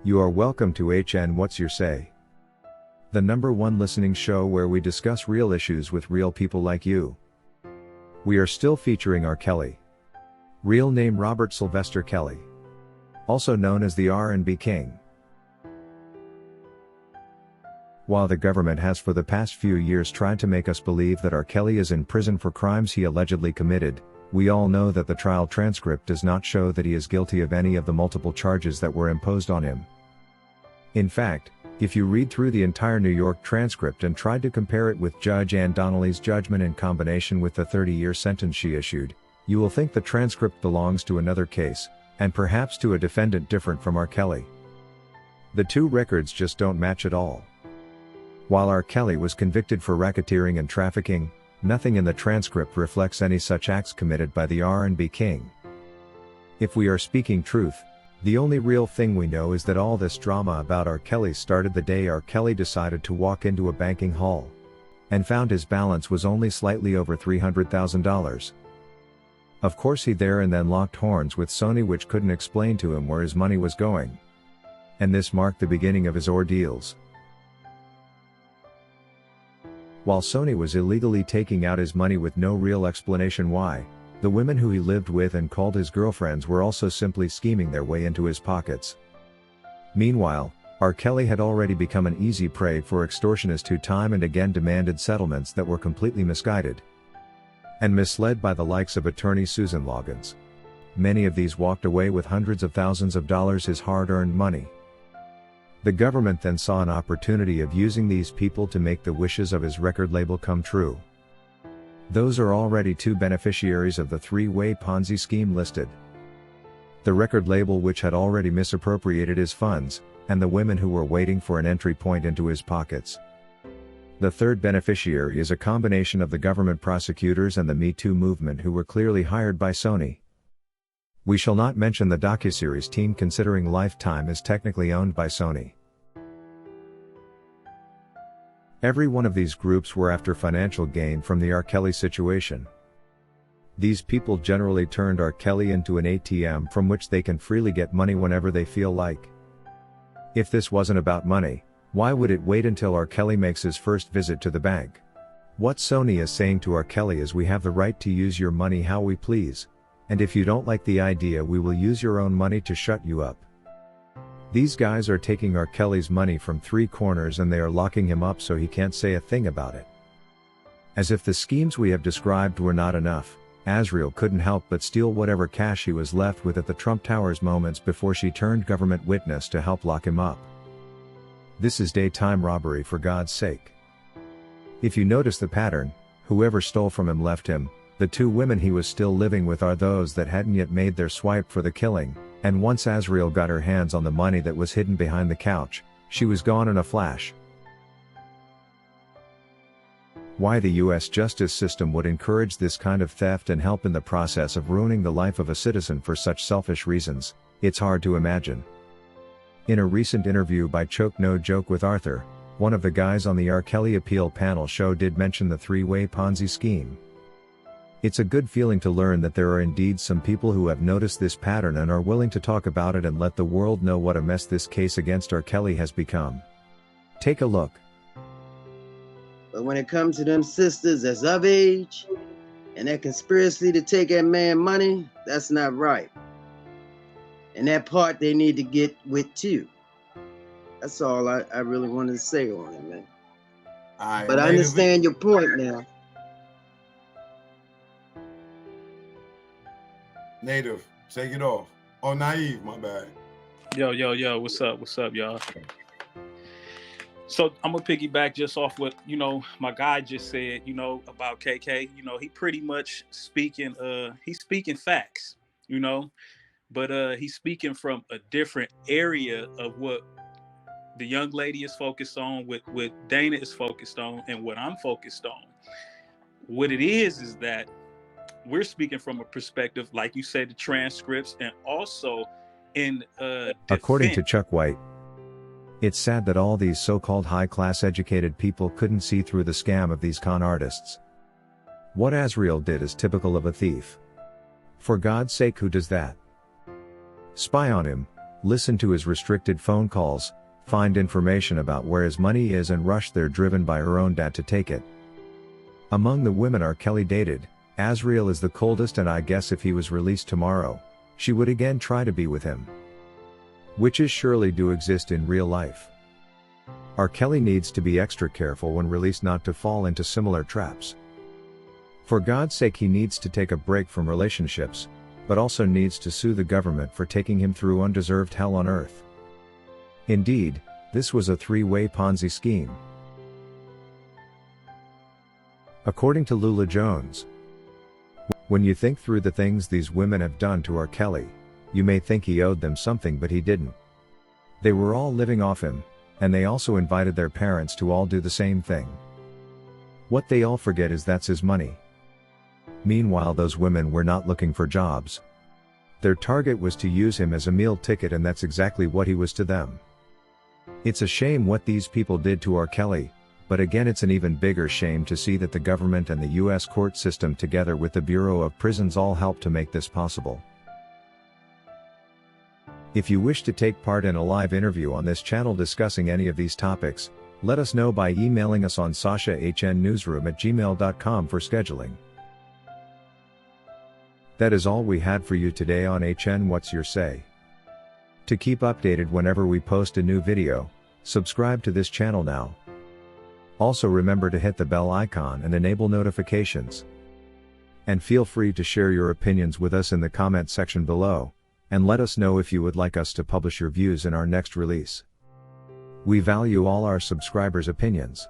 You are welcome to HN What's Your Say? The #1 listening show where we discuss real issues with real people like you. We are still featuring R. Kelly. Real name Robert Sylvester Kelly. Also known as the R&B King. While the government has for the past few years tried to make us believe that R. Kelly is in prison for crimes he allegedly committed, we all know that the trial transcript does not show that he is guilty of any of the multiple charges that were imposed on him. In fact, if you read through the entire New York transcript and tried to compare it with Judge Ann Donnelly's judgment in combination with the 30-year sentence she issued, you will think the transcript belongs to another case, and perhaps to a defendant different from R. Kelly. The two records just don't match at all. While R. Kelly was convicted for racketeering and trafficking, nothing in the transcript reflects any such acts committed by the R&B King. If we are speaking truth, the only real thing we know is that all this drama about R. Kelly started the day R. Kelly decided to walk into a banking hall and found his balance was only slightly over $300,000. Of course he there and then locked horns with Sony, which couldn't explain to him where his money was going. And this marked the beginning of his ordeals. While Sony was illegally taking out his money with no real explanation why, the women who he lived with and called his girlfriends were also simply scheming their way into his pockets. Meanwhile, R. Kelly had already become an easy prey for extortionists who time and again demanded settlements that were completely misguided and misled by the likes of attorney Susan Loggins. Many of these walked away with hundreds of thousands of dollars, his hard-earned money. The government then saw an opportunity of using these people to make the wishes of his record label come true. Those are already two beneficiaries of the three-way Ponzi scheme listed. The record label, which had already misappropriated his funds, and the women who were waiting for an entry point into his pockets. The third beneficiary is a combination of the government prosecutors and the Me Too movement, who were clearly hired by Sony. We shall not mention the docuseries team, considering Lifetime is technically owned by Sony. Every one of these groups were after financial gain from the R. Kelly situation. These people generally turned R. Kelly into an ATM from which they can freely get money whenever they feel like. If this wasn't about money, why would it wait until R. Kelly makes his first visit to the bank? What Sony is saying to R. Kelly is, we have the right to use your money how we please, and if you don't like the idea, we will use your own money to shut you up. These guys are taking R. Kelly's money from three corners and they are locking him up so he can't say a thing about it. As if the schemes we have described were not enough, Azriel couldn't help but steal whatever cash he was left with at the Trump Towers moments before she turned government witness to help lock him up. This is daytime robbery, for God's sake. If you notice the pattern, whoever stole from him left him. The two women he was still living with are those that hadn't yet made their swipe for the killing, and once Azriel got her hands on the money that was hidden behind the couch, she was gone in a flash. Why the US justice system would encourage this kind of theft and help in the process of ruining the life of a citizen for such selfish reasons, it's hard to imagine. In a recent interview by Choke No Joke with Arthur, one of the guys on the R. Kelly appeal panel show did mention the three-way Ponzi scheme. It's a good feeling to learn that there are indeed some people who have noticed this pattern and are willing to talk about it and let the world know what a mess this case against R. Kelly has become. Take a look. But when it comes to them sisters that's of age, and that conspiracy to take that man money, that's not right. And that part they need to get with too. That's all I really wanted to say on it, man. But I understand your point now. Native, take it off. Oh, Naive, my bad. Yo, what's up, y'all? So I'm gonna piggyback just off what, my guy just said, about KK. He pretty much he's speaking facts, but he's speaking from a different area of what the young lady is focused on, what Dana is focused on, and what I'm focused on. What it is that we're speaking from a perspective, like you said, the transcripts, and also in according to Chuck White, it's sad that all these so-called high-class educated people couldn't see through the scam of these con artists. What Azriel did is typical of a thief. For God's sake, who does that? Spy on him, listen to his restricted phone calls, find information about where his money is and rush there driven by her own dad to take it. Among the women R. Kelly dated, Azriel is the coldest, and I guess if he was released tomorrow, she would again try to be with him. Witches surely do exist in real life. R. Kelly needs to be extra careful when released not to fall into similar traps. For God's sake, he needs to take a break from relationships, but also needs to sue the government for taking him through undeserved hell on earth. Indeed, this was a three-way Ponzi scheme. According to Lula Jones, when you think through the things these women have done to R. Kelly, you may think he owed them something, but he didn't. They were all living off him, and they also invited their parents to all do the same thing. What they all forget is that's his money. Meanwhile, those women were not looking for jobs. Their target was to use him as a meal ticket, and that's exactly what he was to them. It's a shame what these people did to R. Kelly, but again it's an even bigger shame to see that the government and the US court system together with the Bureau of Prisons all helped to make this possible. If you wish to take part in a live interview on this channel discussing any of these topics, let us know by emailing us on sashahnnewsroom@gmail.com for scheduling. That is all we had for you today on HN What's Your Say? To keep updated whenever we post a new video, subscribe to this channel now. Also remember to hit the bell icon and enable notifications. And feel free to share your opinions with us in the comment section below, and let us know if you would like us to publish your views in our next release. We value all our subscribers' opinions.